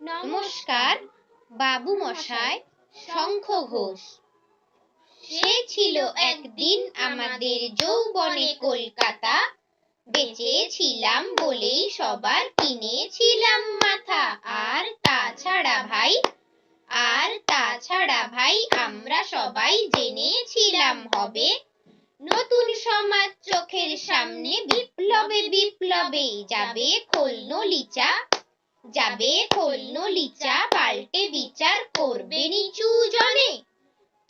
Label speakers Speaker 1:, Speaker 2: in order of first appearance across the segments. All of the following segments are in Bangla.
Speaker 1: নমস্কার বাবু মশাই শঙ্খ ঘোষ। সে ছিল একদিন আমাদের যৌবনে কলকাতা, বেঁচেছিলাম বলেই সবার কিনেছিলাম মাথা। আর তাছাড়া ভাই আমরা সবাই জেনেছিলাম হবে নতুন সমাজ চোখের সামনে, বিপ্লবে বিপ্লবে যাবে খোলনলিচা, পাল্টে বিচার করবে নিচু জনে।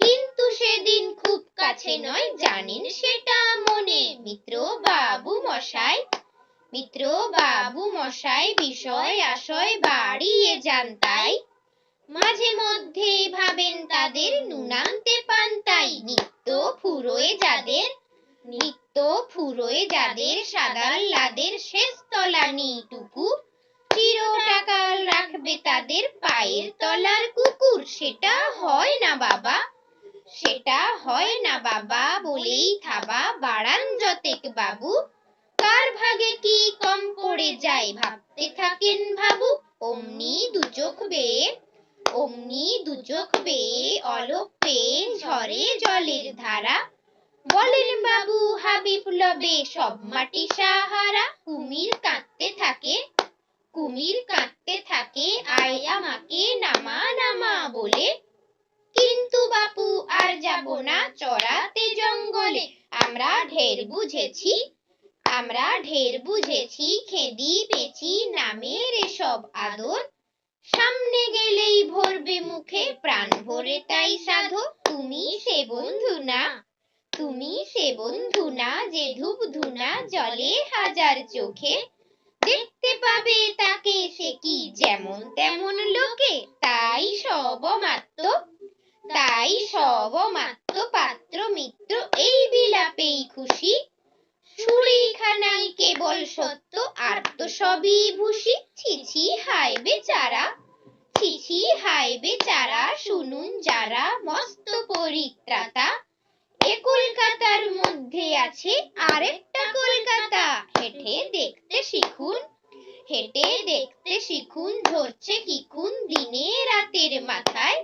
Speaker 1: কিন্তু সেদিন খুব কাছে নয়, জানেন সেটা মনে। মিত্র বাবু মশাই বিষয় আশয় বাড়িয়ে যান তাই, মাঝে মধ্যে ভাবেন তাদের নুনান্তে পান্তাই। নিত্য ফুরোয় যাদের সাদাল্লাদের শেষ তলানিটুকু, চিরটাকাল রাখবে তাদের পায়ের তলার কুকুর। সেটা হয় না বাবা বলেই থাবা বাড়ান যতেক বাবু। কার ভাগে কি কম পড়ে যায় ভাবতে থাকেন ভাবুক। অমনি দুচোখ বেয়ে অলক পেয়ে ঝরে জলের ধারা, বলেন বাবু হা বিপ্লবে সব মাটি সাহারা। কুমির কাঁদতে থাকে আয় আমাকে নামা বলে, কিন্তু বাপু আর যাব না চড়াতে জঙ্গলে। আমরা ঢের বুঝেছি খেদি পেছি নামের এসব আদর, সামনে গেলেই ভরবে মুখে প্রাণ ভরে তাই সাধো। তুমি সে বন্ধু না যে ধূপ ধুনা জলে হাজার চোখে, দেখতে পাবে তাকে সে কি যেমন তেমন লোকে। তাই সব মাত্র পাত্র মিত্র এই বিলাপেই খুশি, ছুরিখানাই কেবল সত্য আর তো সবই ভুসি। ছিছি হায় বেচারা শুনুন যারা মস্ত পরিত্রাতা, এ কলকাতার মধ্যে আছে আরেকটা কলকাতা। হেঁটে দেখতে শিখুন ঝরছে কি খুন দিনে রাতের মাথায়,